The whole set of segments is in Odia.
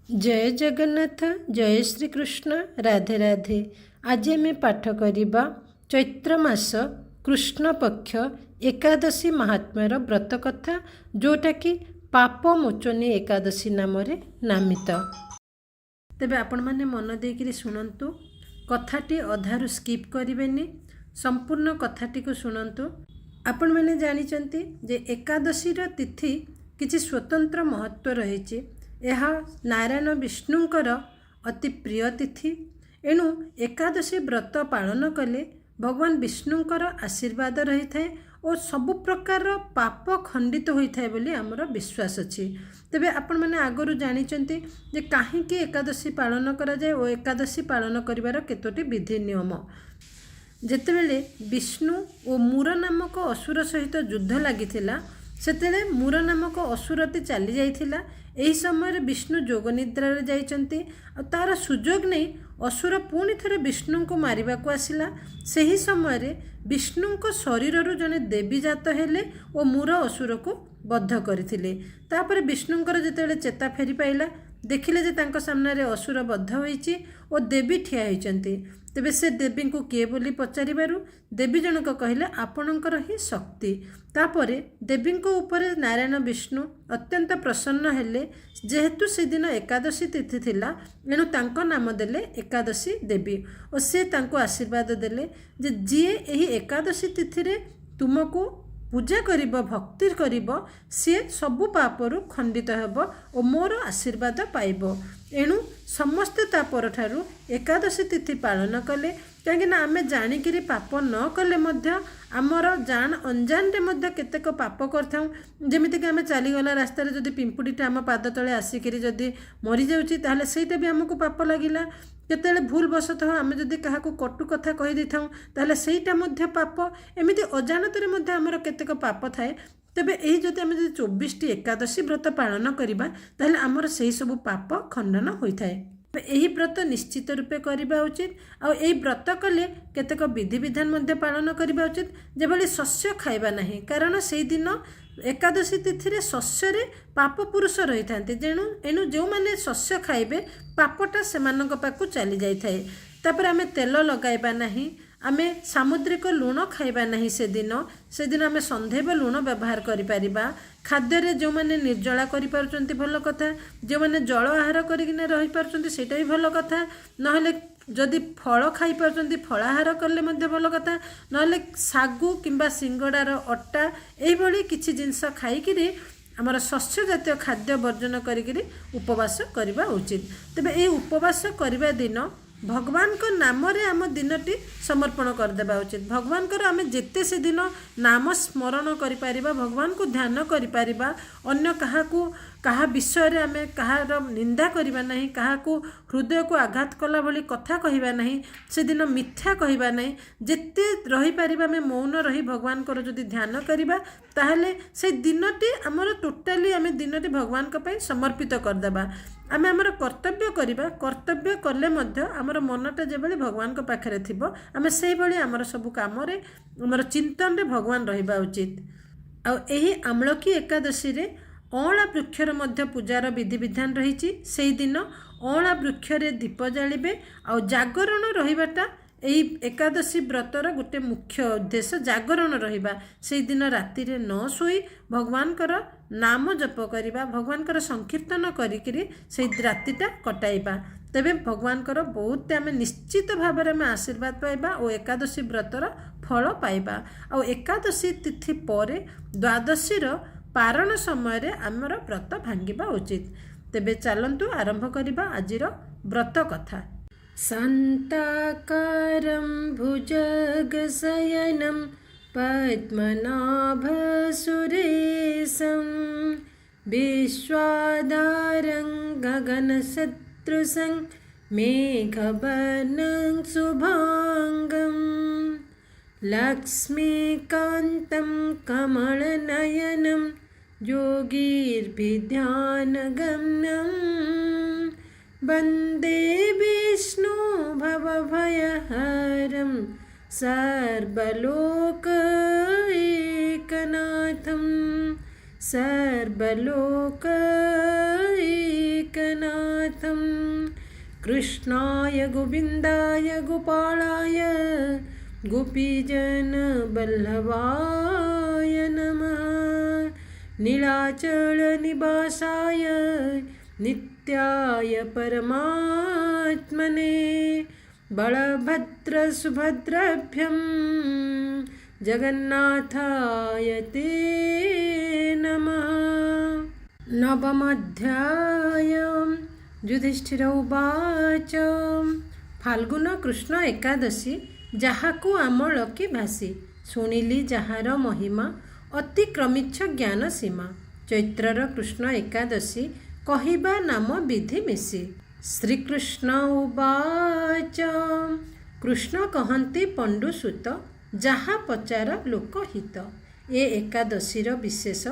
जय जगन्नाथ जय श्री कृष्ण राधे राधे। आज आम पाठ करवा चैत्र मास कृष्ण पक्ष एकादशी महात्म्यर व्रत कथा जोटा कि पाप मोचनी एकादशी नाम नामित। तेबे आपण माने मन देकिरी शुणंतु, कथाटी अधारु स्किप करिवेनी, संपूर्ण कथाटी को शुणंतु। आपण माने जानिचंती जे एकादशी रो तिथि किछि स्वतंत्र महत्व रहिछि। यह नारायण विष्णुंकर अति प्रिय तिथि। एणु एकादशी व्रत पालन कले भगवान विष्णुंकर आशीर्वाद रही थाए और सबु प्रकार पाप खंडित होता है बोली आमर विश्वास अच्छी। तेबे आपण माने आगरु जानिचंती जे काहींकि एकादशी पालन करा जाए और एकादशी पालन करिवार केतोटी विधि नियम। जेतेबेले विष्णु और मूर नामक असुर सहित युद्ध लागिथिला, सेतेले मूर नामक असुरती चली जाइथिला। एही समय विष्णु जोग निद्रा रे जाइचंती और तार सुजोग नहीं असुर पुणी थरे विष्णु को मारिबा को आसिला। सही समय विष्णु को शरीर रू जने देवी जात हेले और मूर असुर को बद्ध करथिले। तापर विष्णुंकर जेतेबेले चेता फेरी पाइला, देखिले जे तांको सामने रे असुर बद्ध होईची और देवी ठिया होईचंती। तेबे से देवी को किए बोली पचारिबारु देवी जनक कहिले आपणकर ही शक्ति। तापरे देवी को ऊपर नारायण विष्णु अत्यंत प्रसन्न हेले। जेहेतु से दिन एकादशी तिथि थिला एणु तांको नाम देले एकादशी देवी और से तांको आशीर्वाद देले जे जिए एही एकादशी तिथि रे तुमको पूजा करिब भक्ति करिब सी सबु पापरु खंडित हेब और मोर आशीर्वाद पाइब। एणु समस्ते तापर ठारू एकादशी तिथि पालन कले, कहीं आमे जानिकी पाप न कले मध्य आमर जान अनजान रे मध्य केतेक पाप करथाऊ। जेमितिक आमे चलीगला रास्तार जदि पिंपुड़ीटा आम पाद तले आसिकी जदि मरी जाउची ताहले सेटा भी आमको पाप लागिला। केतेले भूल बसतः आमे जदि काहाकू कटु कथा कहि देथाऊ ताहले सेटा मध्य पाप। एमिति अजानतरे मध्य आमर केतेक पाप थाए। तेबे एही जदि आमे जदि 24टी एकादशी व्रत पालन करिबा ताहले आमर सेही सब पाप खंडन होइथाए। एही व्रत निश्चित रूपे करबा उचित। आ एही व्रत कले केतेक विधि विधान मध्य पालन करबा उचित, जेभली शस्य खाइबा नहीं, कारण सेही दिन एकादशी तिथि रे शस्य रे पाप पुरुष रही थांते। जेणु एणु जो माने शस्य खाइबे पापटा सेमानक पाखु चली जाई थाए। तापर आमे तेल लगाइबा नहीं, आमे सामुद्रिक लुण खाइबा नहीं। से दिन आमे संधेव लुण व्यवहार करि परिबा। खाद्य रे जो माने निर्जला करि पारुचंती भल कथा, जो माने जल आहार करिकिना रहि पारुचंती सेटा भी भल कथा। नहले जदि फल खाई पारुचंती फल आहार करले मध्य भल कथा। नहले सागु किंबा सिंगड़ार अट्टा एही भली किछि जिंस खाइकिरी आमर शस्य जातीय खाद्य वर्जन करिकिरी उपवास करबा उचित। तेबे ए उपवास करबा दिन भगवान को नाम रे आम दिनटी समर्पण करदेबा उचित। भगवान को आम जेते से दिन नाम स्मरण करि परिबा, भगवान को ध्यान करि परिबा, अन्य कहा विषय रे आमे कहार निंदा करिबा नहीं, कहाकू हृदय को आघात कला भली कथा कहिबा नहीं, से दिन मिथ्या कहिबा नहीं। जेते रही परिबा में मौन रही भगवान को जदि ध्यान करिबा ताहले से दिनटी आमर टोटाली आमे दिनटी भगवान को पई समर्पित करदेबा। आमे आमर कर्तव्य करिबा, कर्तव्य कले मध्य आमर मनटा जेबली भगवान को पाखरे थिबो, आमे सेही भली आमर सबु काम रे आमर चिंतन रे भगवान रहिबा उचित। आ एही आमलकी एकादशी रे अँला वृक्षर मध्य पूजार विधि विधान रही। से दिन अँला वृक्ष रे दीप जालिबे। आ जागरण रहिबाटा एही एकादशी व्रतर गोटे मुख्य उद्देश्य जागरण रहिबा। से दिन राति रे न सोई भगवान कर नाम जप करिबा, भगवान कर संकीर्तन करिकिरी से रातिटा कटाइबा। तेबे भगवान कर बहुत आमे निश्चित भाव में आशीर्वाद पाइबा और एकादशी व्रतर फल पाइबा। आ एकादशी तिथि परे द्वादशी पारण समय रे आमर व्रत भांगिबा उचित। तेबे चलंतु आरंभ करिबा आजिर व्रत कथा। शान्ताकारं भुजगशयनं पद्मनाभसुरेशं विश्वाधारं गगनसदृशं मेघवर्णं शुभांगं लक्ष्मीकान्तं कमलनयनं योगीर्भिध्यानगम्यं वन्दे विष्णु भवभयहरं सर्वलोकैकनाथं सर्वलोकैकनाथं। जगन्नाथं कृष्णाय गोविन्दाय गोपालाय गोपीजनवल्लभाय नमः। नीलाचलनिवासाय नित्याय परमात्मने बलभद्रसुभद्राभ्यां जगन्नाथाय ते नमः। नवमोऽध्यायः। युधिष्ठिर उवाच फाल्गुन कृष्ण एकादशी ଯାହାକୁ ଆମଳକି ଭାସି ଶୁଣିଲି ଯାହାର ମହିମା ଅତି କ୍ରମିଚ୍ଛ ଜ୍ଞାନ ସୀମା। ଚୈତ୍ରର କୃଷ୍ଣ ଏକାଦଶୀ କହିବା ନାମ ବିଧି ମିଶି। ଶ୍ରୀକୃଷ୍ଣ ଉବାଚ କୃଷ୍ଣ କହନ୍ତି ପଣ୍ଡୁସୁତ ଯାହା ପଚାର ଲୋକହିତ। ଏ ଏକାଦଶୀର ବିଶେଷ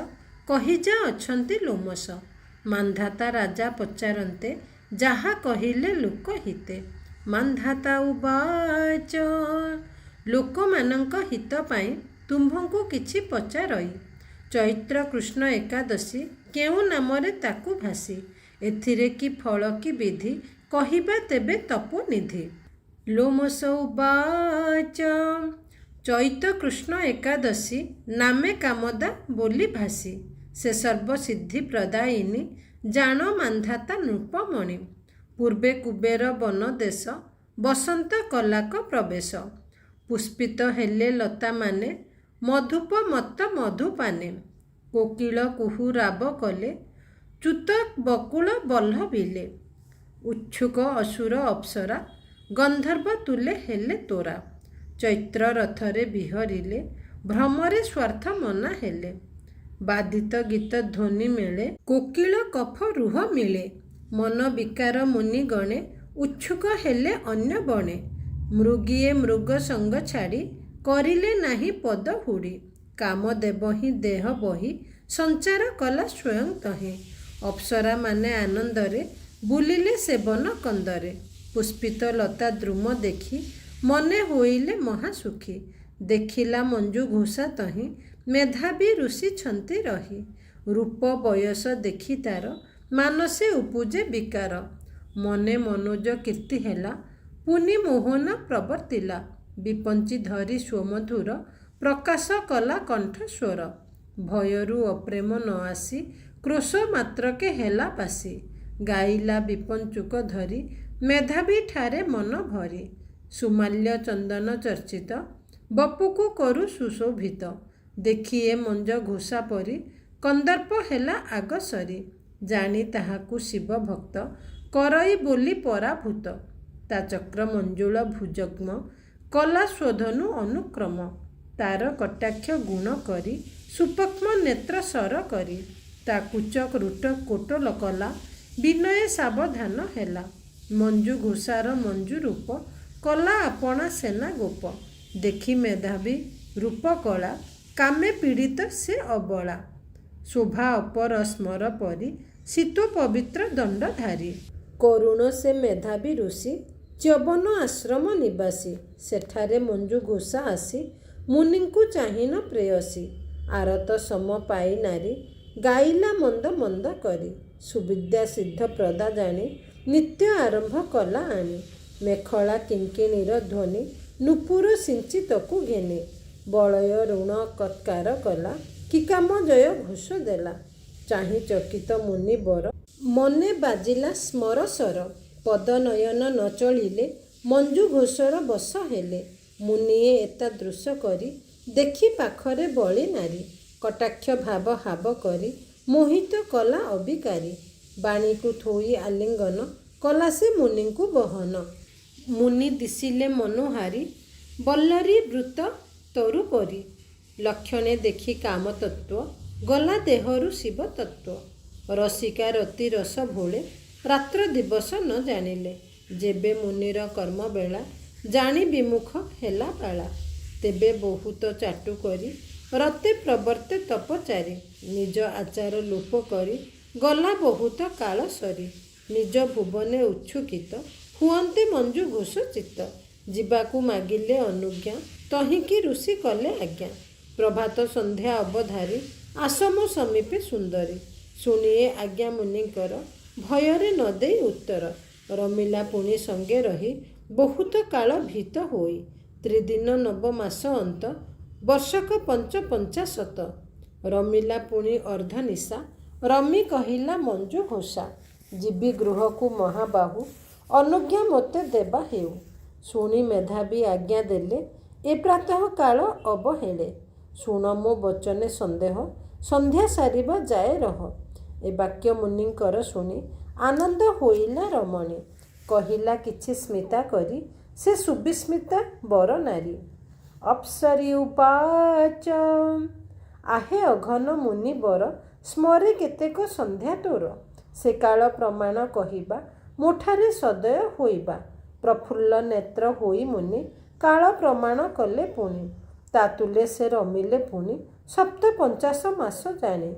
କହିଯା ଅଛନ୍ତି ଲୋମସ। ମାନ୍ଧାତା ରାଜା ପଚାରନ୍ତେ ଯାହା କହିଲେ ଲୋକହିତେ। ମାନ୍ଧାତା ଉବାଚ ଲୋକମାନଙ୍କ ହିତ ପାଇଁ ତୁମ୍ଭଙ୍କୁ କିଛି ପଚାରଇ। ଚୈତ୍ର କୃଷ୍ଣ ଏକାଦଶୀ କେଉଁ ନାମରେ ତାକୁ ଭାସି। ଏଥିରେ କି ଫଳ କି ବିଧି କହିବା ତେବେ ତପୋନିଧି। ଲୋମସ ଉବାଚ ଚୈତ୍ର କୃଷ୍ଣ ଏକାଦଶୀ ନାମେ କାମଦା ବୋଲି ଭାସି। ସେ ସର୍ବସିଦ୍ଧି ପ୍ରଦାୟିନୀ ଜାଣ ମାନ୍ଧାତା ନୃପମଣି। ପୂର୍ବେ କୁବେର ବନ ଦେଶ ବସନ୍ତ କଲାକ ପ୍ରବେଶ। ପୁଷ୍ପିତ ହେଲେ ଲତାମାନେ ମଧୁପ ମତ୍ତ ମଧୁପାନେ। କୋକିଳ କୁହୁ ରାବ କଲେ ଚ୍ୟୁତ ବକୁଳ ବଲ୍ଲଭିଲେ। ଉଚ୍ଛୁକ ଅସୁର ଅପ୍ସରା ଗନ୍ଧର୍ବ ତୁଲେ ହେଲେ ତୋରା। ଚୈତ୍ର ରଥରେ ବିହରିଲେ ଭ୍ରମରେ ସ୍ୱାର୍ଥ ମନା ହେଲେ। ବାଦିତ ଗୀତ ଧ୍ୱନି ମିଳେ କୋକିଳ କଫ ରୁହ ମିଳେ। ମନ ବିକାର ମୁନି ଗଣେ ଉଚ୍ଛୁକ ହେଲେ ଅନ୍ୟ ବଣେ। ମୃଗୀଏ ମୃଗ ସଙ୍ଗ ଛାଡ଼ି କରିଲେ ନାହିଁ ପଦ ହୁଡ଼ି। କାମଦେବ ହିଁ ଦେହ ବହି ସଞ୍ଚାର କଲା ସ୍ୱୟଂ ତହିଁ। ଅପ୍ସରାମାନେ ଆନନ୍ଦରେ ବୁଲିଲେ ସେବନ କନ୍ଦରେ। ପୁଷ୍ପିତ ଲତା ଦ୍ରୁମ ଦେଖି ମନେ ହୋଇଲେ ମହାସୁଖୀ। ଦେଖିଲା ମଞ୍ଜୁ ଘୋଷା ତହିଁ ମେଧାବୀ ଋଷିଛନ୍ତି ରହି। ରୂପ ବୟସ ଦେଖି ତାର ମାନସେ ଉପୁଜେ ବିକାର। ମନେ ମନୋଜ କୀର୍ତ୍ତି ହେଲା ପୁନି ମୋହନ ପ୍ରବର୍ତ୍ତିଲା। ବିପଞ୍ଚି ଧରି ସ୍ୱମଧୁର ପ୍ରକାଶ କଲା କଣ୍ଠସ୍ୱର। ଭୟରୁ ଅପ୍ରେମ ନ ଆସି କ୍ରୋଶ ମାତ୍ରକେ ହେଲା ବାସି। ଗାଇଲା ବିପଞ୍ଚୁକ ଧରି ମେଧାବୀ ଠାରେ ମନ ଭରି। ସୁମାଲ୍ୟ ଚନ୍ଦନ ଚର୍ଚ୍ଚିତ ବପୁକୁ କରୁ ସୁଶୋଭିତ। ଦେଖି ଏ ମଞ୍ଜ ଘୋଷା ପରି କନ୍ଦର୍ପ ହେଲା ଆଗ ସରି। ଜାଣି ତାହାକୁ ଶିବ ଭକ୍ତ କରଇ ବୋଲି ପରାଭୂତ। ତା ଚକ୍ର ମଞ୍ଜୁଳ ଭୁଜଗ୍ମ କଲା ସ୍ୱଧନୁ ଅନୁକ୍ରମ। ତାର କଟାକ୍ଷ ଗୁଣ କରି ସୁପକ୍ଷ୍ମ ନେତ୍ର ସର କରି। ତା କୁଚ ରୁଟ କୋଟଲ କଲା ବିନୟ ସାବଧାନ ହେଲା। ମଞ୍ଜୁ ଘୋଷାର ମଞ୍ଜୁ ରୂପ କଲା ଆପଣା ସେନା ଗୋପ। ଦେଖି ମେଧାବୀ ରୂପ କଳା କାମେ ପୀଡ଼ିତ ସେ ଅବଳା। ଶୋଭା ଅପର ସ୍ମର ପରି ଶୀତ ପବିତ୍ର ଦଣ୍ଡଧାରୀ। କରୁଣ ସେ ମେଧାବୀ ଋଷି ଚ୍ୟବନ ଆଶ୍ରମ ନିବାସୀ। ସେଠାରେ ମଞ୍ଜୁ ଘୋଷା ଆସି ମୁନିଙ୍କୁ ଚାହିଁନ ପ୍ରେୟସୀ। ଆରତ ସମ ପାଇ ନାରୀ ଗାଇଲା ମନ୍ଦ ମନ୍ଦ କରି। ସୁବିଦ୍ୟା ସିଦ୍ଧ ପ୍ରଦା ଜାଣି ନିତ୍ୟ ଆରମ୍ଭ କଲା ଆଣି। ମେଖଳା କିଙ୍କିଣୀର ଧ୍ୱନି ନୂପୁର ସିଞ୍ଚିତକୁ ଘେନି। ବଳୟ ଋଣ କତ୍କାର କଲା କି କାମ ଜୟ ଘୋଷ ଦେଲା। ଚାହିଁ ଚକିତ ମୁନି ବର ମନେ ବାଜିଲା ସ୍ମର ସର। ପଦନୟନ ନ ଚଳିଲେ ମଞ୍ଜୁ ଘୋଷର ବଶ ହେଲେ। ମୁନିଏ ଏତାଦୃଶ କରି ଦେଖି ପାଖରେ ବଳି ନାରୀ। କଟାକ୍ଷ ଭାବ ହାବ କରି ମୋହିତ କଲା ଅବିକାରୀ। ବାଣୀକୁ ଥୋଇ ଆଲିଙ୍ଗନ କଲା ସେ ମୁନିଙ୍କୁ ବହନ। ମୁନି ଦିଶିଲେ ମନୋହାରୀ ବଲ୍ଲରୀ ବୃତ ତରୁ ପରି। ଲକ୍ଷଣେ ଦେଖି କାମ ତତ୍ତ୍ୱ ଗଲା ଦେହରୁ ଶିବ ତତ୍ତ୍ୱ। ରସିକା ରତି ରସ ଭୋଳେ ରାତ୍ର ଦିବସ ନ ଜାଣିଲେ। ଯେବେ ମୁନିର କର୍ମ ବେଳା ଜାଣି ବିମୁଖ ହେଲା ବାଳା। ତେବେ ବହୁତ ଚାଟୁ କରି ରତେ ପ୍ରବର୍ତ୍ତେ ତପଚାରି। ନିଜ ଆଚାର ଲୋପ କରି ଗଲା ବହୁତ କାଳ ସରି। ନିଜ ଭୁବନେ ଉଚ୍ଛୁକିତ ହୁଅନ୍ତେ ମଞ୍ଜୁ ଘୋଷ ଚିତ୍ତ। ଯିବାକୁ ମାଗିଲେ ଅନୁଜ୍ଞା ତହିଁକି ଋଷି କଲେ ଆଜ୍ଞା। ପ୍ରଭାତ ସନ୍ଧ୍ୟା ଅବଧାରୀ ଆସମ ସମୀପେ ସୁନ୍ଦରୀ। ଶୁଣିଏ ଆଜ୍ଞା ମୁନିଙ୍କର ଭୟରେ ନ ଦେଇ ଉତ୍ତର। ରମିଲା ପୁଣି ସଙ୍ଗେ ରହି ବହୁତ କାଳ ଭୀତ ହୋଇ। ତ୍ରିଦିନ ନବ ମାସ ଅନ୍ତ ବର୍ଷକ 55। ରମିଲା ପୁଣି ଅର୍ଦ୍ଧନିଶା। ରମି କହିଲା ମଞ୍ଜୁ ଘୋଷା, ଯିବି ଗୃହକୁ ମହାବାହୁ, ଅନୁଜ୍ଞା ମୋତେ ଦେବା ହେଉ। ଶୁଣି ମେଧାବୀ ଆଜ୍ଞା ଦେଲେ, ଏ ପ୍ରାତଃ କାଳ ଅବହେଳେ। ଶୁଣ ମୋ ବଚନେ ସନ୍ଦେହ, ସନ୍ଧ୍ୟା ସାରିବା ଯାଏ ରହ। ଏ ବାକ୍ୟ ମୁନିଙ୍କର ଶୁଣି ଆନନ୍ଦ ହୋଇଲା ରମଣୀ। କହିଲା କିଛି ସ୍ମିତା କରି, ସେ ସୁବିସ୍ମିତା ବର ନାରୀ। ଅପ୍ସରୀ ଉପାଚ, ଆହେ ଅଘନ ମୁନି ବର, ସ୍ମରେ କେତେକ ସନ୍ଧ୍ୟା ତୋର। ସେ କାଳ ପ୍ରମାଣ କହିବା, ମୋଠାରେ ସଦୟ ହୋଇବା। ପ୍ରଫୁଲ୍ଲ ନେତ୍ର ହୋଇ ମୁନି କାଳ ପ୍ରମାଣ କଲେ ପୁଣି। ତା ତୁଲେ ସେ ରମିଲେ ପୁଣି 57 ମାସ ଜାଣି।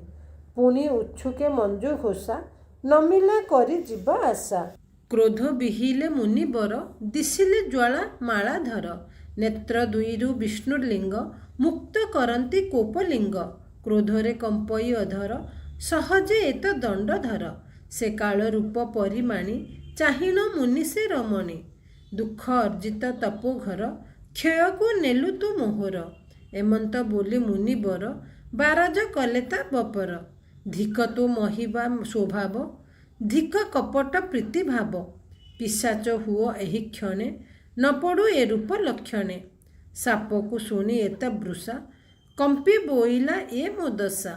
ପୁଣି ଉଛୁକେ ମଞ୍ଜୁ ଘୋଷା, ନମିଲା କରି ଯିବା ଆଶା। କ୍ରୋଧ ବିହିଲେ ମୁନି ବର, ଦିଶିଲେ ଜ୍ୱାଳା ମାଳାଧର। ନେତ୍ର ଦୁଇରୁ ବିଷ୍ଣୁଲିଙ୍ଗ, ମୁକ୍ତ କରନ୍ତି କୋପଲିଙ୍ଗ। କ୍ରୋଧରେ କମ୍ପଇ ଅଧର, ସହଜେ ଏତ ଦଣ୍ଡଧର। ସେ କାଳ ରୂପ ପରିମାଣି, ଚାହିଁଣ ମୁନି ସେ ରମଣୀ। ଦୁଃଖ ଅର୍ଜିତ ତପୋଘର, କ୍ଷୟକୁ ନେଲୁ ତୁ ମୋହର। ଏମନ୍ତ ବୋଲି ମୁନି ବର, ବାରଜ କଲେ ତା ବପର। ଧିକ ତୁ ମହିବା ସ୍ୱଭାବ, ଧିକ କପଟ ପ୍ରୀତି ଭାବ। ପିଶାଚ ହୁଅ ଏହି କ୍ଷଣେ, ନ ପଡ଼ୁ ଏ ରୂପ ଲକ୍ଷଣେ। ସାପକୁ ଶୁଣି ଏତ ବୃଷା, କମ୍ପି ବୋଇଲା ଏ ମୋ ଦଶା।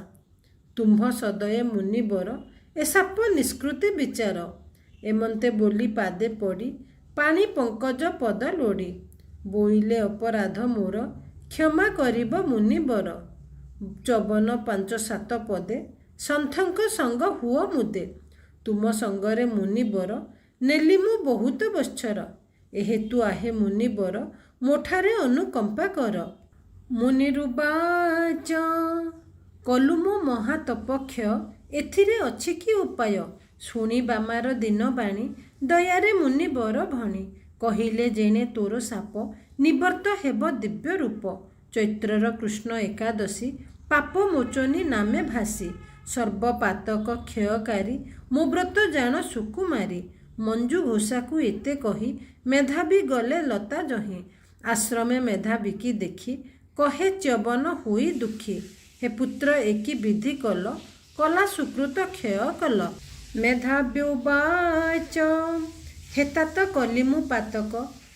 ତୁମ୍ଭ ସଦୟେ ମୁନି ବର, ଏ ସାପ ନିଷ୍କୃତି ବିଚାର। ଏମନ୍ତେ ବୋଲି ପାଦେ ପଡ଼ି, ପାଣି ପଙ୍କଜ ପଦ ଲୋଡ଼ି। ବୋଇଲେ ଅପରାଧ ମୋର, କ୍ଷମା କରିବ ମୁନି ବର। ଚବନ 5-7 ପଦେ, ସନ୍ଥଙ୍କ ସଙ୍ଗ ହୁଅ ମୁଦେ। ତୁମ ସଙ୍ଗରେ ମୁନି ବର, ନେଲି ମୁଁ ବହୁତ ବତ୍ସର। ଏହେତୁ ଆହେ ମୁନି ବର, ମୋଠାରେ ଅନୁକମ୍ପା କର। ମୁନିରୁବାଚ, କଲୁ ମୋ ମହାତପକ୍ଷୟ, ଏଥିରେ ଅଛି କି ଉପାୟ। ଶୁଣି ବାମାର ଦୀନବାଣୀ, ଦୟାରେ ମୁନି ବର ଭଣି। କହିଲେ ଯେଣେ ତୋର ସାପ, ନିବର୍ତ୍ତ ହେବ ଦିବ୍ୟ ରୂପ। ଚୈତ୍ରର କୃଷ୍ଣ ଏକାଦଶୀ, ପାପ ମୋଚନୀ ନାମେ ଭାସି। ସର୍ବପାତକ କ୍ଷୟକାରୀ, ମୋ ବ୍ରତ ଜାଣ ସୁକୁମାରୀ। ମଞ୍ଜୁ ଘୋଷାକୁ ଏତେ କହି, ମେଧାବୀ ଗଲେ ଲତା ଜହିଁ। ଆଶ୍ରମେ ମେଧାବୀକି ଦେଖି, କହେ ଚ୍ୟବନ ହୋଇ ଦୁଃଖୀ। ହେ ପୁତ୍ର ଏକି ବିଧି କଲ, କଲା ସୁକୃତ କ୍ଷୟ କଲ। ମେଧାବ୍ୟୁବାଚ, ହେତାତ କଲି ମୁଁ ପାତକ,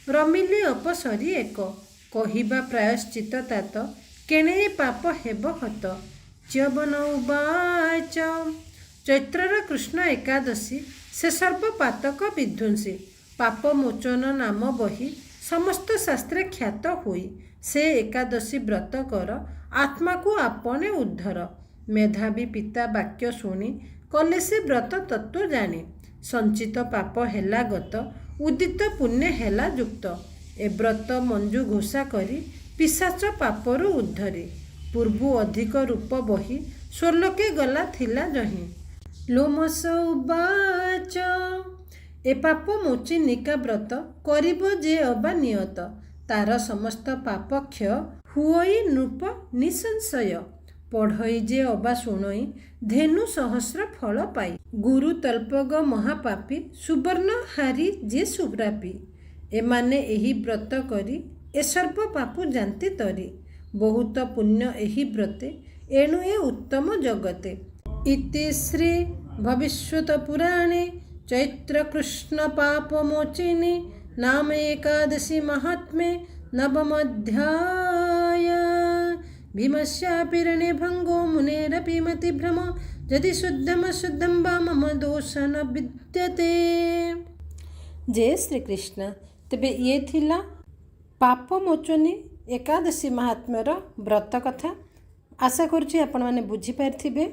ରମିଲି ଅପସରି ଏକ। କହିବା ପ୍ରାୟଶ୍ଚିତ ତାତ, କେଣେ ଏ ପାପ ହେବ ହତ। ଚ୍ୟବନ ଉବାଚ, ଚୈତ୍ରର କୃଷ୍ଣ ଏକାଦଶୀ, ସେ ସର୍ବପାତକ ବିଧ୍ୱଂସୀ। ପାପ ମୋଚନ ନାମ ବହି, ସମସ୍ତ ଶାସ୍ତ୍ରେ ଖ୍ୟାତ ହୋଇ। ସେ ଏକାଦଶୀ ବ୍ରତ କର, ଆତ୍ମାକୁ ଆପନେ ଉଦ୍ଧର। ମେଧାବୀ ପିତା ବାକ୍ୟ ଶୁଣି, କଲେ ସେ ବ୍ରତ ତତ୍ତ୍ୱ ଜାଣି। ସଞ୍ଚିତ ପାପ ହେଲା ଗତ, ଉଦିତ ପୁଣ୍ୟ ହେଲା ଯୁକ୍ତ। ଏ ବ୍ରତ ମଞ୍ଜୁ ଘୋଷା କରି, ପିଶାଚ ପାପରୁ ଉଦ୍ଧରି। ପୂର୍ବୁ ଅଧିକ ରୂପ ବହି, ସ୍ୱର୍ଲୋକେ ଗଲା ଥିଲା ଯହିଁ। ଲୋମସ ଉବାଚ, ଏ ପାପ ମୋଚିନିକା ବ୍ରତ, କରିବ ଯେ ଅବା ନିୟତ। ତାର ସମସ୍ତ ପାପ କ୍ଷୟ, ହୁଅଇ ନୃପ ନିସଂଶୟ। ପଢ଼ଇ ଯେ ଅବା ଶୁଣଇ, ଧେନୁ ସହସ୍ର ଫଳ ପାଇ। ଗୁରୁ ତଳ୍ପଗ ମହାପାପୀ, ସୁବର୍ଣ୍ଣ ହାରି ଯେ ସୁବ୍ରାପୀ। ଏମାନେ ଏହି ବ୍ରତ କରି, ଏ ସର୍ବ ପାପୁ ଯାନ୍ତି ତରି। ବହୁତ ପୁଣ୍ୟ ଏହି ବ୍ରତେ, ଏଣୁ ଏ ଉତ୍ତମ ଜଗତେ। ଇତି ଶ୍ରୀ ଭବିଷ୍ୟତ ପୁରାଣେ ଚୈତ୍ର କୃଷ୍ଣ ପାପ ମୋଚିନି ନାମ ଏକାଦଶୀ ମହାତ୍ମେ ନବମୋଧ୍ୟାୟ। ଭୀମସ୍ୟାପି ରଣେ ଭଙ୍ଗो ମୁନେରପି ମତିଭ୍ରମ ଯଦି ଶୁଦ୍ଧମ ବା ମମ ଦୋଷ ନ ବିଦ୍ୟତେ। ଜୟ ଶ୍ରୀକୃଷ୍ଣ। ତେବେ ଇଏ ଥିଲା ପାପ ମୋଚନୀ ଏକାଦଶୀ ମହାତ୍ମ୍ୟର ବ୍ରତ କଥା। ଆଶା କରୁଛି ଆପଣମାନେ ବୁଝିପାରିଥିବେ।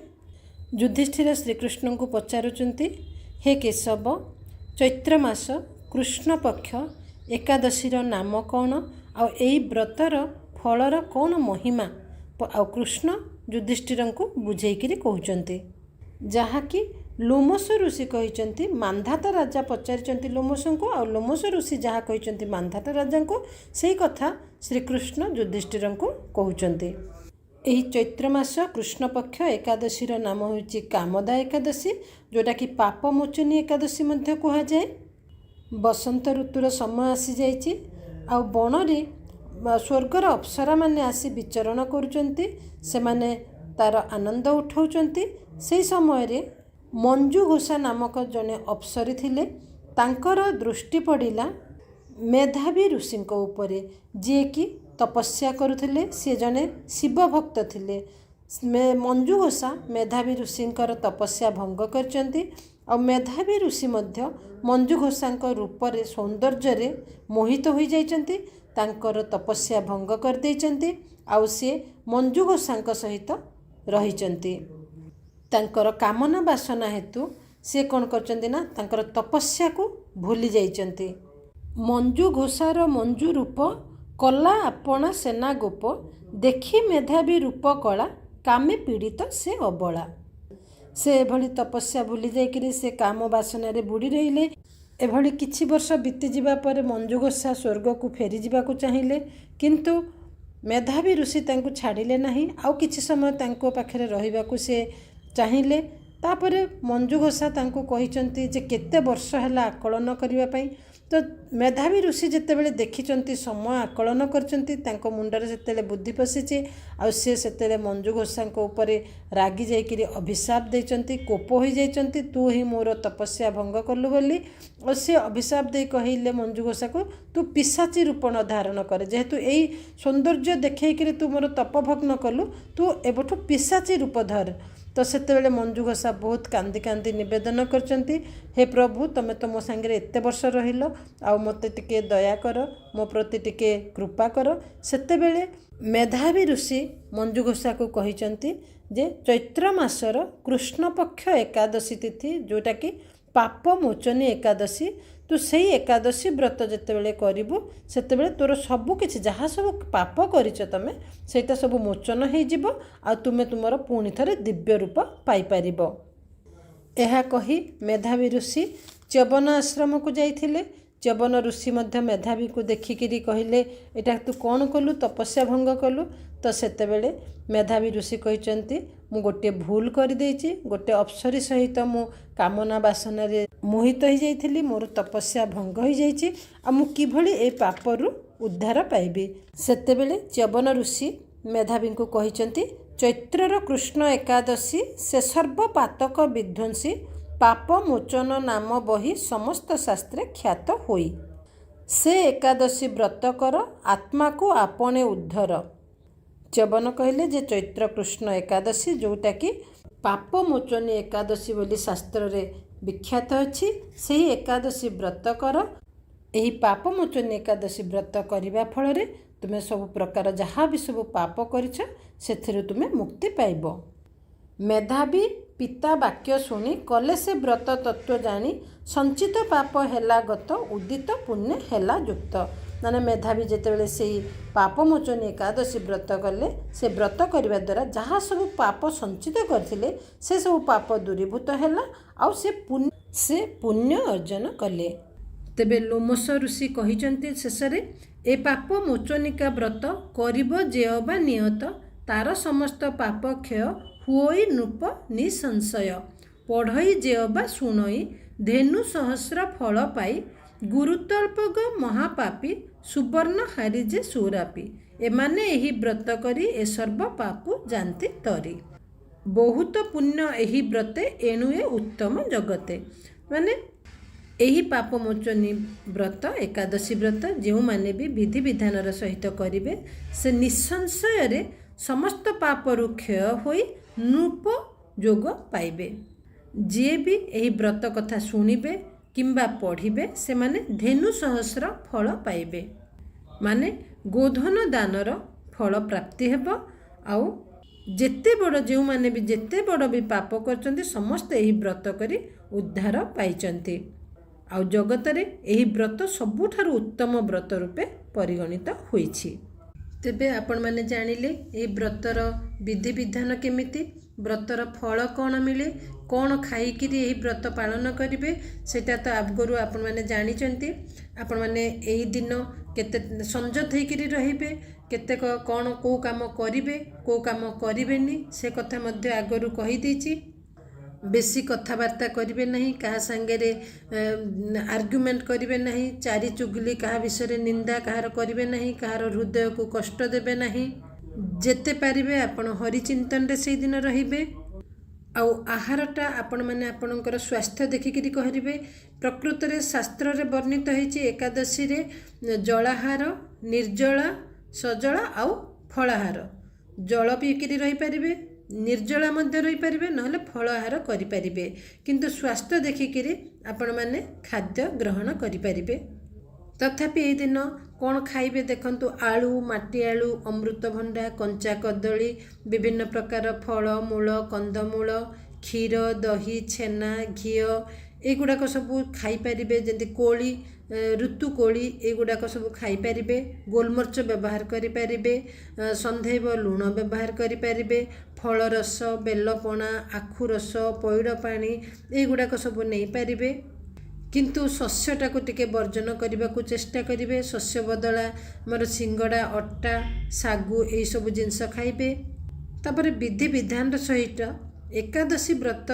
ଯୁଧିଷ୍ଠିର ଶ୍ରୀକୃଷ୍ଣଙ୍କୁ ପଚାରୁଛନ୍ତି, ହେ କେଶବ, ଚୈତ୍ର ମାସ କୃଷ୍ଣପକ୍ଷ ଏକାଦଶୀର ନାମ କ'ଣ, ଆଉ ଏଇ ବ୍ରତର ଫଳର କ'ଣ ମହିମା। ଆଉ କୃଷ୍ଣ ଯୁଧିଷ୍ଠିରଙ୍କୁ ବୁଝେଇକିରି କହୁଛନ୍ତି, ଯାହାକି ଲୋମସ ଋଷି କହିଛନ୍ତି। ମାନ୍ଧାତା ରାଜା ପଚାରିଛନ୍ତି ଲୋମସଙ୍କୁ, ଆଉ ଲୋମସ ଋଷି ଯାହା କହିଛନ୍ତି ମାନ୍ଧାତା ରାଜାଙ୍କୁ, ସେଇ କଥା ଶ୍ରୀକୃଷ୍ଣ ଯୁଧିଷ୍ଠିରଙ୍କୁ କହୁଛନ୍ତି। ଏହି ଚୈତ୍ର ମାସ କୃଷ୍ଣପକ୍ଷ ଏକାଦଶୀର ନାମ ହେଉଛି କାମଦା ଏକାଦଶୀ, ଯେଉଁଟାକି ପାପ ମୋଚନୀ ଏକାଦଶୀ ମଧ୍ୟ କୁହାଯାଏ। ବସନ୍ତ ଋତୁର ସମୟ ଆସିଯାଇଛି, ଆଉ ବଣରେ ସ୍ୱର୍ଗର ଅପ୍ସରାମାନେ ଆସି ବିଚରଣ କରୁଛନ୍ତି, ସେମାନେ ତାର ଆନନ୍ଦ ଉଠାଉଛନ୍ତି। ସେହି ସମୟରେ ମଞ୍ଜୁଘୋଷା ନାମକ ଜଣେ ଅପ୍ସରୀ ଥିଲେ, ତାଙ୍କର ଦୃଷ୍ଟି ପଡ଼ିଲା ମେଧାବୀ ଋଷିଙ୍କ ଉପରେ, ଯିଏକି ତପସ୍ୟା କରୁଥିଲେ। ସିଏ ଜଣେ ଶିବ ଭକ୍ତ ଥିଲେ। ମଞ୍ଜୁଘୋଷା ମେଧାବୀ ଋଷିଙ୍କର ତପସ୍ୟା ଭଙ୍ଗ କରିଛନ୍ତି, ଆଉ ମେଧାବୀ ଋଷି ମଧ୍ୟ ମଞ୍ଜୁଘୋଷାଙ୍କ ରୂପରେ ସୌନ୍ଦର୍ଯ୍ୟରେ ମୋହିତ ହୋଇଯାଇଛନ୍ତି, ତାଙ୍କର ତପସ୍ୟା ଭଙ୍ଗ କରିଦେଇଛନ୍ତି, ଆଉ ସିଏ ମଞ୍ଜୁଘୋଷାଙ୍କ ସହିତ ରହିଛନ୍ତି। ତାଙ୍କର କାମନା ବାସନା ହେତୁ ସିଏ କ'ଣ କରିଛନ୍ତି ନା ତାଙ୍କର ତପସ୍ୟାକୁ ଭୁଲି ଯାଇଛନ୍ତି। ମଞ୍ଜୁଘୋଷାର ମଞ୍ଜୁ ରୂପ କଲା ଆପଣା ସେନା ଗୋପ, ଦେଖି ମେଧାବୀ ରୂପ କଳା, କାମେ ପୀଡ଼ିତ ସେ ଅବଳା। ସେ ଏଭଳି ତପସ୍ୟା ଭୁଲି ଯାଇକରି ସେ କାମ ବାସନାରେ ବୁଡ଼ି ରହିଲେ। ଏଭଳି କିଛି ବର୍ଷ ବିତିଯିବା ପରେ ମଞ୍ଜୁଘୋଷା ସ୍ୱର୍ଗକୁ ଫେରିଯିବାକୁ ଚାହିଁଲେ, କିନ୍ତୁ ମେଧାବୀ ଋଷି ତାଙ୍କୁ ଛାଡ଼ିଲେ ନାହିଁ। ଆଉ କିଛି ସମୟ ତାଙ୍କ ପାଖରେ ରହିବାକୁ ସେ ଚାହିଁଲେ। ତାପରେ ମଞ୍ଜୁଘୋଷା ତାଙ୍କୁ କହିଛନ୍ତି ଯେ କେତେ ବର୍ଷ ହେଲା ଆକଳନ କରିବା ପାଇଁ। ତ ମେଧାବୀ ଋଷି ଯେତେବେଳେ ଦେଖିଛନ୍ତି ସମୟ ଆକଳନ କରିଛନ୍ତି, ତାଙ୍କ ମୁଣ୍ଡରେ ସେତେବେଳେ ବୁଦ୍ଧି ପଶିଛି, ଆଉ ସେ ସେତେବେଳେ ମଞ୍ଜୁଘୋଷାଙ୍କ ଉପରେ ରାଗି ଯାଇକରି ଅଭିଶାପ ଦେଇଛନ୍ତି, କୋପ ହୋଇଯାଇଛନ୍ତି, ତୁ ହିଁ ମୋର ତପସ୍ୟା ଭଙ୍ଗ କଲୁ ବୋଲି। ଆଉ ସେ ଅଭିଶାପ ଦେଇ କହିଲେ ମଞ୍ଜୁଘୋଷାକୁ, ତୁ ପିଶାଚୀ ରୂପ ନ ଧାରଣ କରେ, ଯେହେତୁ ଏଇ ସୌନ୍ଦର୍ଯ୍ୟ ଦେଖେଇକରି ତୁ ମୋର ତପଭଗ୍ନ କଲୁ, ତୁ ଏବେଠୁ ପିଶାଚୀ ରୂପ ଧର। ତ ସେତେବେଳେ ମଞ୍ଜୁଘୋଷା ବହୁତ କାନ୍ଦି କାନ୍ଦି ନିବେଦନ କରିଛନ୍ତି, ହେ ପ୍ରଭୁ, ତୁମେ ତ ମୋ ସାଙ୍ଗରେ ଏତେ ବର୍ଷ ରହିଲ, ଆଉ ମୋତେ ଟିକେ ଦୟା କର, ମୋ ପ୍ରତି ଟିକେ କୃପା କର। ସେତେବେଳେ ମେଧାବୀ ଋଷି ମଞ୍ଜୁଘୋଷାକୁ କହିଛନ୍ତି ଯେ ଚୈତ୍ର ମାସର କୃଷ୍ଣପକ୍ଷ ଏକାଦଶୀ ତିଥି, ଯେଉଁଟାକି ପାପ ମୋଚନୀ ଏକାଦଶୀ, ତୁ ସେଇ ଏକାଦଶୀ ବ୍ରତ ଯେତେବେଳେ କରିବୁ, ସେତେବେଳେ ତୋର ସବୁ କିଛି ଯାହା ସବୁ ପାପ କରିଛ ତମେ, ସେଇଟା ସବୁ ମୋଚନ ହେଇଯିବ, ଆଉ ତୁମେ ତୁମର ପୁଣି ଥରେ ଦିବ୍ୟ ରୂପ ପାଇପାରିବ। ଏହା କହି ମେଧାବୀ ଋଷି ଚ୍ୟବନ ଆଶ୍ରମକୁ ଯାଇଥିଲେ। ଚ୍ୟବନ ଋଷି ମଧ୍ୟ ମେଧାବୀକୁ ଦେଖିକିରି କହିଲେ, ଏଇଟା ତୁ କ'ଣ କଲୁ, ତପସ୍ୟା ଭଙ୍ଗ କଲୁ। ତ ସେତେବେଳେ ମେଧାବୀ ଋଷି କହିଛନ୍ତି, ମୁଁ ଗୋଟିଏ ଭୁଲ କରିଦେଇଛି, ଗୋଟିଏ ଅପ୍ସରୀ ସହିତ ମୁଁ କାମନା ବାସନାରେ ମୋହିତ ହୋଇଯାଇଥିଲି, ମୋର ତପସ୍ୟା ଭଙ୍ଗ ହୋଇଯାଇଛି, ଆଉ ମୁଁ କିଭଳି ଏ ପାପରୁ ଉଦ୍ଧାର ପାଇବି। ସେତେବେଳେ ଚ୍ୟବନ ଋଷି ମେଧାବୀଙ୍କୁ କହିଛନ୍ତି, ଚୈତ୍ରର କୃଷ୍ଣ ଏକାଦଶୀ ସେ ସର୍ବ ପାତକ ବିଧ୍ୱଂସୀ, ପାପ ମୋଚନ ନାମ ବହି ସମସ୍ତ ଶାସ୍ତ୍ରେ ଖ୍ୟାତ ହୋଇ। ସେ ଏକାଦଶୀ ବ୍ରତ କର, ଆତ୍ମାକୁ ଆପणे ଉଦ୍ଧର। ଚ୍ୟବନ କହିଲେ ଯେ ଚୈତ୍ର କୃଷ୍ଣ ଏକାଦଶୀ, ଯେଉଁଟାକି ପାପ ମୋଚନୀ ଏକାଦଶୀ ବୋଲି ଶାସ୍ତ୍ରରେ ବିଖ୍ୟାତ ଅଛି, ସେହି ଏକାଦଶୀ ବ୍ରତ କର। ଏହି ପାପ ମୋଚନୀ ଏକାଦଶୀ ବ୍ରତ କରିବା ଫଳରେ ତୁମେ ସବୁ ପ୍ରକାର ଯାହା ବି ସବୁ ପାପ କରିଛ, ସେଥିରୁ ତୁମେ ମୁକ୍ତି ପାଇବ। ମେଧାବୀ ପିତା ବାକ୍ୟ ଶୁଣି କଲେ ସେ ବ୍ରତ ତତ୍ତ୍ୱ ଜାଣି, ସଞ୍ଚିତ ପାପ ହେଲା ଗତ, ଉଦିତ ପୁଣ୍ୟ ହେଲା ଯୁକ୍ତ। ମାନେ ମେଧାବୀ ଯେତେବେଳେ ସେଇ ପାପ ମୋଚନୀ ଏକାଦଶୀ ବ୍ରତ କଲେ, ସେ ବ୍ରତ କରିବା ଦ୍ୱାରା ଯାହା ସବୁ ପାପ ସଞ୍ଚିତ କରିଥିଲେ, ସେ ସବୁ ପାପ ଦୂରୀଭୂତ ହେଲା, ଆଉ ସେ ପୁଣ୍ୟ ଅର୍ଜନ କଲେ। ତେବେ ଲୋମଶ ଋଷି କହିଛନ୍ତି ଶେଷରେ, ଏ ପାପ ମୋଚନିକା ବ୍ରତ କରିବ ଯେ ଅବା ନିୟତ, ତାର ସମସ୍ତ ପାପ କ୍ଷୟ ହୁଅଇ ନୃପ ନିସଂଶୟ। ପଢ଼ଇ ଯେ ଅବା ଶୁଣଇ, ଧେନୁ ସହସ୍ର ଫଳ ପାଇ, ଗୁରୁତଳ୍ପଗ ମହାପାପୀ, ସୁବର୍ଣ୍ଣ ହାରି ଯେ ସୁରାପି। ଏମାନେ ଏହି ବ୍ରତ କରି ଏ ସର୍ବ ପାପୁ ଯାନ୍ତି ତରି। ବହୁତ ପୁଣ୍ୟ ଏହି ବ୍ରତେ, ଏଣୁ ଏ ଉତ୍ତମ ଜଗତେ। ମାନେ ଏହି ପାପ ମୋଚନୀ ବ୍ରତ, ଏକାଦଶୀ ବ୍ରତ ଯେଉଁମାନେ ବି ବିଧିବିଧାନର ସହିତ କରିବେ, ସେ ନିଃସଂଶୟରେ ସମସ୍ତ ପାପରୁ କ୍ଷୟ ହୋଇ ନୃପ ଯୋଗ ପାଇବେ। ଯିଏ ବି ଏହି ବ୍ରତ କଥା ଶୁଣିବେ କିମ୍ବା ପଢ଼ିବେ, ସେମାନେ ଧେନୁ ସହସ୍ର ଫଳ ପାଇବେ। ମାନେ ଗୋଧନ ଦାନର ଫଳ ପ୍ରାପ୍ତି ହେବ, ଆଉ ଯେତେ ବଡ଼ ଯେଉଁମାନେ ବି ଯେତେ ବଡ଼ ବି ପାପ କରିଛନ୍ତି, ସମସ୍ତେ ଏହି ବ୍ରତ କରି ଉଦ୍ଧାର ପାଇଛନ୍ତି। ଆଉ ଜଗତରେ ଏହି ବ୍ରତ ସବୁଠାରୁ ଉତ୍ତମ ବ୍ରତ ରୂପେ ପରିଗଣିତ ହୋଇଛି। ତେବେ ଆପଣମାନେ ଜାଣିଲେ ଏହି ବ୍ରତର ବିଧିବିଧାନ କେମିତି, ବ୍ରତର ଫଳ କ'ଣ ମିଳେ, କ'ଣ ଖାଇକିରି ଏହି ବ୍ରତ ପାଳନ କରିବେ, ସେଇଟା ତ ଆଗରୁ ଆପଣମାନେ ଜାଣିଛନ୍ତି। ଆପଣମାନେ ଏହି ଦିନ କେତେ ସଂଯତ ହେଇକିରି ରହିବେ, केतेक कौन कौ काम करेंगे कौ काम करेंगे से कथा मध्य आगरू कहीदेछि। बेसी कथबार्ता करेंगे नहीं, क्या सांगे आर्ग्युमेंट करेंगे नहीं, चारी चुगली क्या विषय निंदा कहार करेंगे नहीं, कहार हृदय को कष्ट देवे नहीं। जेते पारिबे आपण हरिचिंतन रे से दिन रहिबे। आउ आहारटा आपण माने आपणकर स्वास्थ्य देखिकी कहिबे। प्रकृत रे शास्त्र रे वर्णित होईछि एकादशी रे जलाहार, निर्जला, सजला आउ फलाहार। जल पीकिरी रही पारिबे, निर्जला मध्य रही पारिबे, नहले फलाहार करि पारिबे। किंतु स्वास्थ्य देखिकी आपण माने खाद्य ग्रहण करि पारिबे। तथापि यही दिन कौन खाइबे देखंतु, आलू, माटी आलू, अमृतभंडा, कंचा कदली, विभिन्न प्रकार फल मूल, कंदमूल, क्षीर, दही, छेना, घी एगुड़ाक सब खाई पारिबे। जंती कोली, ऋतु कोली एगुड़ाक सब खाई पारिबे। गोलमर्च व्यवहार करि पारिबे, संधैव लुण व्यवहार करि पारिबे। फल रस, बेलपणा, आखु रस, पइड पानी एगुड़ाक सब नहीं पारिबे। किंतु शस्यटा को टिके वर्जन करने को चेष्टा करेंगे। शस्य बदला मोर सिंगड़ा, अट्टा, सागु यही सब जिनस खाइबे। तापर विधि विधान सहित एकादशी व्रत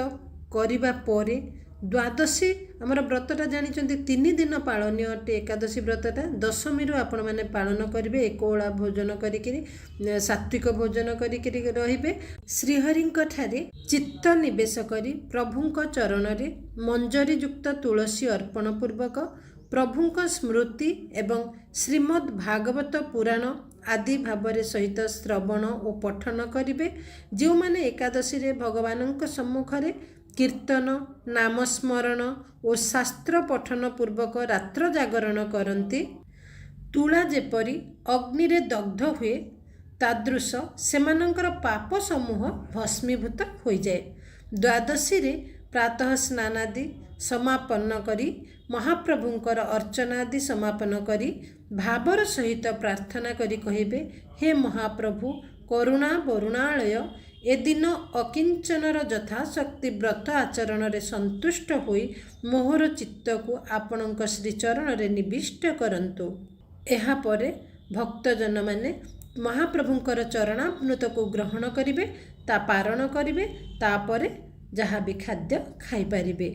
करिबा परे द्वादशी आमर व्रतटा जानिचंती 3 दिन पालनीय अटे। एकादशी व्रतटा दशमी आपण मैंने पालन करेंगे। एक ओला भोजन करी सात्विक भोजन करी रहिबे। श्रीहरिंक ठारे चित्त निवेश करी प्रभुंक चरण रे मंजरी युक्त तुलसी अर्पण पूर्वक प्रभुंक स्मृति एवं श्रीमद् भागवत पुराण आदि भाव सहित श्रवण और पठन करेंगे। जो माने एकादशी रे भगवानंक सम्मुखरे कीर्तन, नामस्मरण और शास्त्र पठन पूर्वक रात्र जागरण करती, तुला जेपरी अग्नि रे दग्ध हुए तादृश सेमानंकर पाप समूह भस्मीभूत हो जाए। द्वादशी रे प्रातः स्नानादि समापन करी महाप्रभुंकर अर्चनादि समापन करी भावर सहित प्रार्थना करी कहिबे, हे महाप्रभु करुणा वरुणालय, ए दिन अकिंचनर यथाशक्ति व्रत आचरण रे संतुष्ट होई मोहर चित्त को आपणक श्रीचरण रे निविष्ट करंतु। एहा परे भक्तजन माने महाप्रभुंकर चरणामृत को ग्रहण करिवे, ता पारण करिवे, तापरे जहा भी खाद्य खाई पारिबे।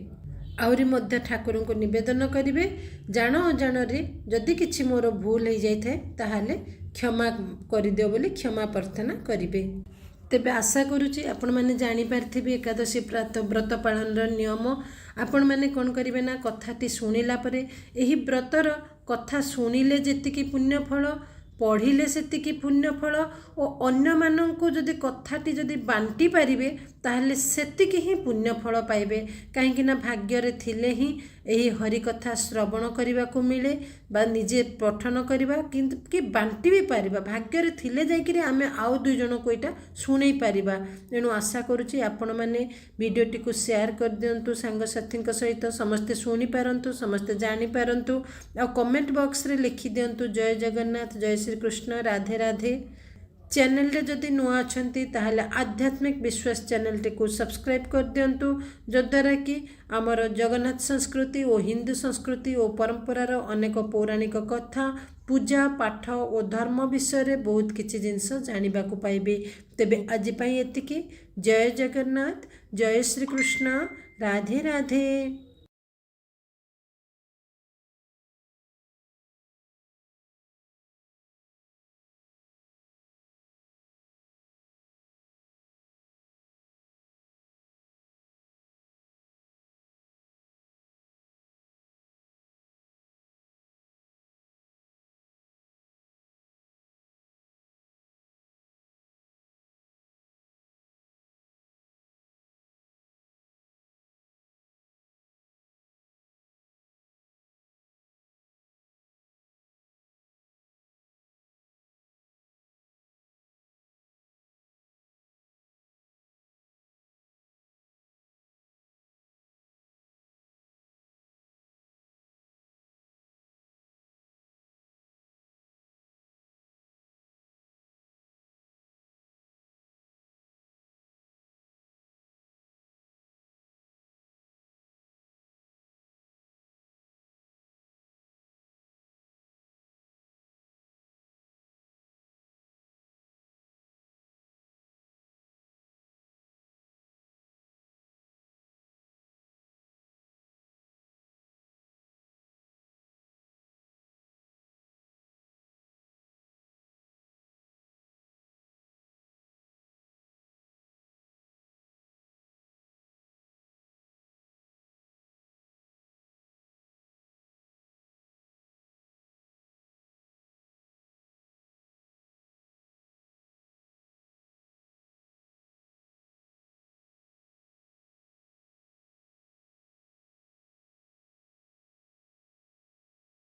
आउरी मध्य ठाकुर को निवेदन करिवे, जान अजान रे जदि किछि मोर भूल हो जाए ताहाले क्षमा करिदियो बोली क्षमा प्रार्थना करिवे। तेबे आशा करुच्ची आपण मैंने जानीपारे एकादशी व्रत पालन नियम। आपण मैंने कौन करेंगे ना, कथाटी शुणिला परे एही व्रतर कथा शुणिले जेतिकी पुण्यफल, पढ़िले सेतिकी पुण्यफल और अन्य माननकु जदि कथाटी जदि बांटी पारिबे ताहले सेतिकी ही पुण्यफल पाइबे। कहीं ना भाग्य रे थिले ही एही हरि कथा श्रवण करने को मिले बा निजे पठन करवा कि बांटी भी पारिबा। भाग्य रे थिले जाइकिरि आमे आउ 2 जन को एटा सुनै पारिबा। तेणु आशा करुच्ची आपण मैंने वीडियोटी को शेयर कर दिंतु सांगसाथी सहित, समस्ते शुणी पारंतु, समस्ते जानी पारंतु। आ कमेंट बॉक्स रे लिखि दिंतु जय जगन्नाथ, जय श्री कृष्ण, राधे राधे। चैनल रे जदि नुआ अछंती ताहले आध्यात्मिक विश्वास चैनल टी को सब्सक्राइब कर दिंतु, जद्वारा कि आमर जगन्नाथ संस्कृति और हिंदू संस्कृति और परंपरार अनेक पौराणिक कथा, पूजा पाठ और धर्म विषय रे बहुत किछि जिनस जानिबा को पाइबे। तेबे आज पई एतिकी। जय जगन्नाथ, जय श्री कृष्ण, राधे राधे।